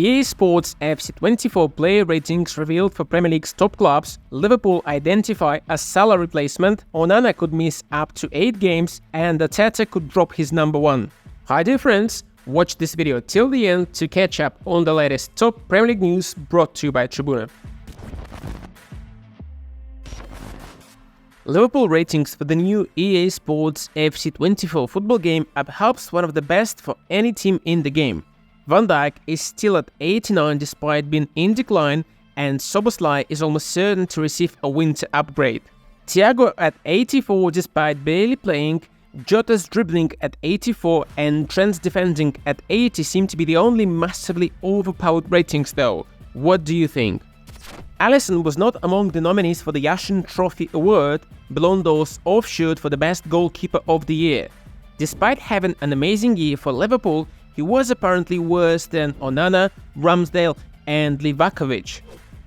EA Sports FC 24 player ratings revealed for Premier League's top clubs. Liverpool identify a Salah replacement, Onana could miss up to 8 games, and Arteta could drop his number 1. Hi dear friends, watch this video till the end to catch up on the latest top Premier League news brought to you by Tribuna. Liverpool ratings for the new EA Sports FC 24 football game are perhaps one of the best for any team in the game. Van Dijk is still at 89 despite being in decline, and Szoboszlai is almost certain to receive a winter upgrade. Thiago at 84 despite barely playing, Jota's dribbling at 84 and Trent's defending at 80 seem to be the only massively overpowered ratings though. What do you think? Alisson was not among the nominees for the Yashin Trophy award, Ballon d'Or's offshoot for the best goalkeeper of the year. Despite having an amazing year for Liverpool, he was apparently worse than Onana, Ramsdale and Livakovic.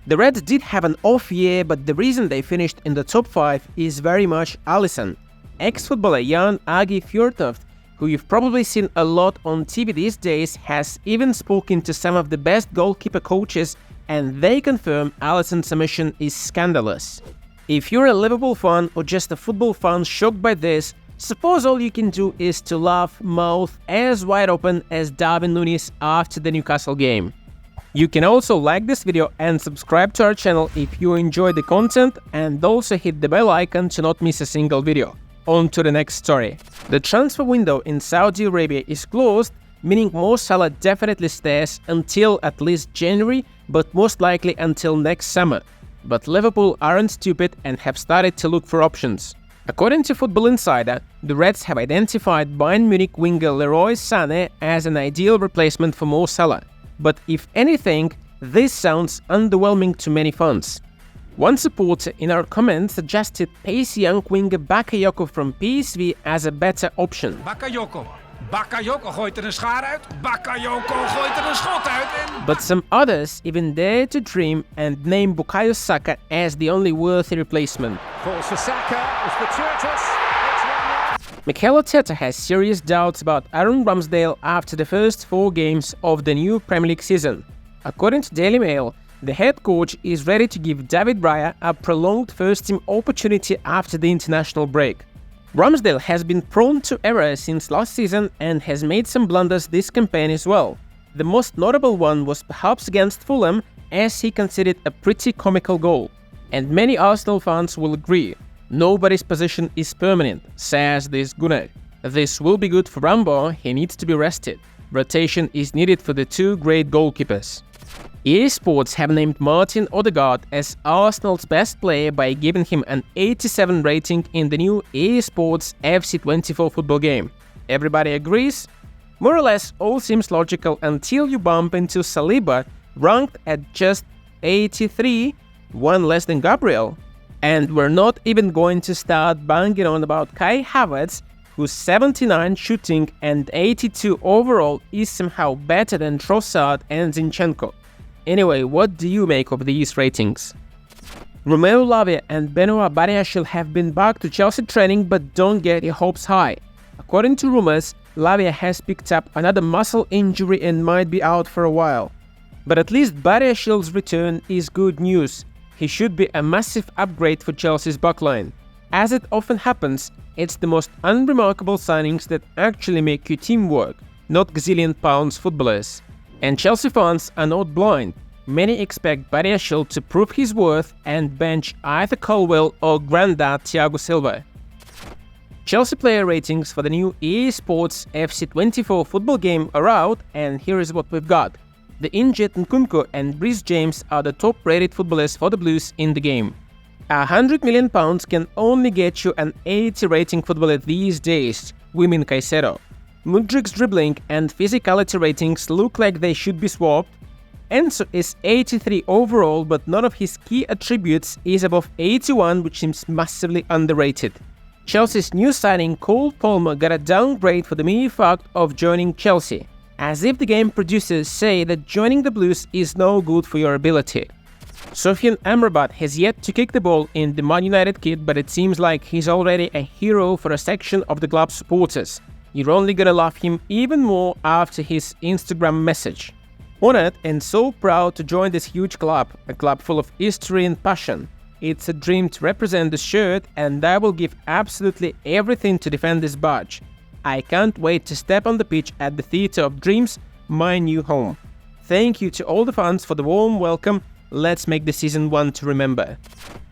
The Reds did have an off year, but the reason they finished in the top 5 is very much Alisson. Ex-footballer Jan Agi Fjørtoft, who you've probably seen a lot on TV these days, has even spoken to some of the best goalkeeper coaches, and they confirm Alisson's submission is scandalous. If you're a Liverpool fan or just a football fan shocked by this, suppose all you can do is to laugh, mouth as wide open as Darwin Núñez after the Newcastle game. You can also like this video and subscribe to our channel if you enjoy the content, and also hit the bell icon to not miss a single video. On to the next story. The transfer window in Saudi Arabia is closed, meaning Mo Salah definitely stays until at least January, but most likely until next summer. But Liverpool aren't stupid and have started to look for options. According to Football Insider, the Reds have identified Bayern Munich winger Leroy Sané as an ideal replacement for Mo Salah. But if anything, this sounds underwhelming to many fans. One supporter in our comments suggested pacey young winger Bakayoko from PSV as a better option. Bakayoko gooit een schaar uit. Bakayoko gooit een schot uit. But some others even dare to dream and name Bukayo Saka as the only worthy replacement. Calls for Saka, it's fortuitous. Mikel Arteta has serious doubts about Aaron Ramsdale after the first 4 games of the new Premier League season. According to Daily Mail, the head coach is ready to give David Raya a prolonged first-team opportunity after the international break. Ramsdale has been prone to error since last season and has made some blunders this campaign as well. The most notable one was perhaps against Fulham, as he conceded a pretty comical goal. And many Arsenal fans will agree, nobody's position is permanent, says this Gunnar. This will be good for Rambo, he needs to be rested. Rotation is needed for the 2 great goalkeepers. EA Sports have named Martin Odegaard as Arsenal's best player by giving him an 87 rating in the new EA Sports FC 24 football game. Everybody agrees? More or less all seems logical until you bump into Saliba, ranked at just 83, 1 less than Gabriel. And we're not even going to start banging on about Kai Havertz, whose 79 shooting and 82 overall is somehow better than Trossard and Zinchenko. Anyway, what do you make of these ratings? Romeo Lavia and Lavia Badiashile have been back to Chelsea training, but don't get your hopes high. According to rumors, Lavia has picked up another muscle injury and might be out for a while. But at least Badiashile's return is good news. He should be a massive upgrade for Chelsea's backline. As it often happens, it's the most unremarkable signings that actually make your team work, not gazillion-pounds footballers. And Chelsea fans are not blind. Many expect Badiashile to prove his worth and bench either Colwill or Grandad Thiago Silva. Chelsea player ratings for the new EA Sports FC 24 football game are out, and here is what we've got. The injured Nkunku and Reece James are the top-rated footballers for the Blues in the game. £100 million can only get you an 80 rating footballer these days, Women Caicedo. Mudrik's dribbling and physicality ratings look like they should be swapped. Enzo is 83 overall, but none of his key attributes is above 81, which seems massively underrated. Chelsea's new signing Cole Palmer got a downgrade for the mere fact of joining Chelsea, as if the game producers say that joining the Blues is no good for your ability. Sofian Amrabat has yet to kick the ball in the Man Utd kit, but it seems like he's already a hero for a section of the club's supporters. You're only gonna love him even more after his Instagram message. Honored and so proud to join this huge club, a club full of history and passion. It's a dream to represent the shirt, and I will give absolutely everything to defend this badge. I can't wait to step on the pitch at the Theatre of Dreams, my new home. Thank you to all the fans for the warm welcome. Let's make the season one to remember.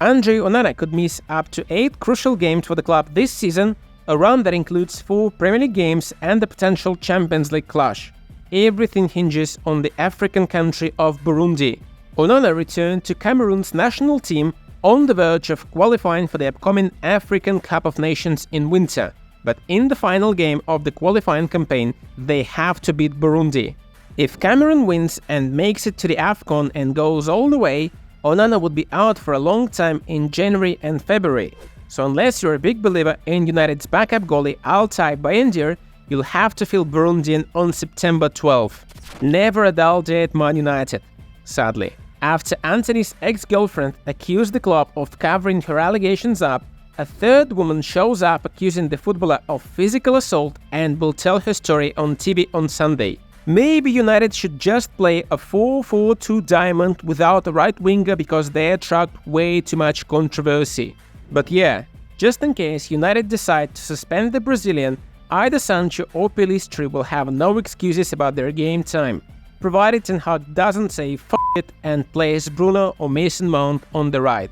Andre Onana could miss up to 8 crucial games for the club this season, a run that includes 4 Premier League games and the potential Champions League clash. Everything hinges on the African country of Burundi. Onana returned to Cameroon's national team on the verge of qualifying for the upcoming African Cup of Nations in winter. But in the final game of the qualifying campaign, they have to beat Burundi. If Cameroon wins and makes it to the AFCON and goes all the way, Onana would be out for a long time in January and February. So unless you're a big believer in United's backup goalie Altai Bayindir, you'll have to feel Burundian on September 12th. Never a dull day at Man United, sadly. After Anthony's ex-girlfriend accused the club of covering her allegations up, a third woman shows up accusing the footballer of physical assault and will tell her story on TV on Sunday. Maybe United should just play a 4-4-2 diamond without a right winger because they attract way too much controversy. But yeah, just in case United decide to suspend the Brazilian, either Sancho or Pelistri will have no excuses about their game time, provided Ten Hag doesn't say "f*** it" and plays Bruno or Mason Mount on the right.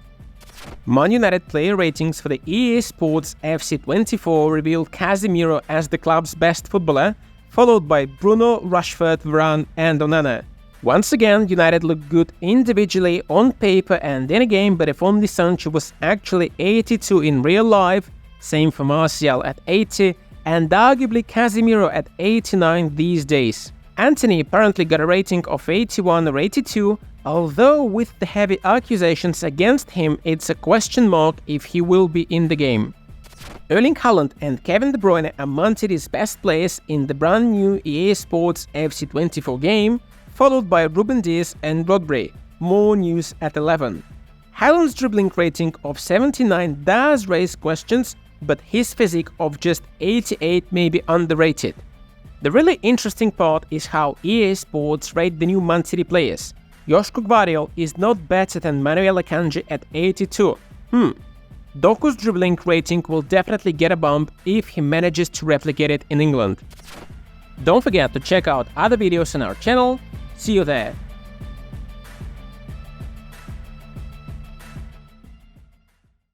Man United player ratings for the EA Sports FC 24 revealed Casemiro as the club's best footballer, followed by Bruno, Rashford, Varane and Onana. Once again, United looked good individually on paper and in a game, but if only Sancho was actually 82 in real life, same for Martial at 80, and arguably Casemiro at 89 these days. Anthony apparently got a rating of 81 or 82, although with the heavy accusations against him, it's a question mark if he will be in the game. Erling Haaland and Kevin De Bruyne are Man Utd's best players in the brand new EA Sports FC 24 game, followed by Ruben Dias and Rodri. More news at 11. Haaland's dribbling rating of 79 does raise questions, but his physique of just 88 may be underrated. The really interesting part is how EA Sports rate the new Man Utd players. Joshko Gvardiol is not better than Manuel Akanji at 82. Doku's dribbling rating will definitely get a bump if he manages to replicate it in England. Don't forget to check out other videos on our channel. See you there!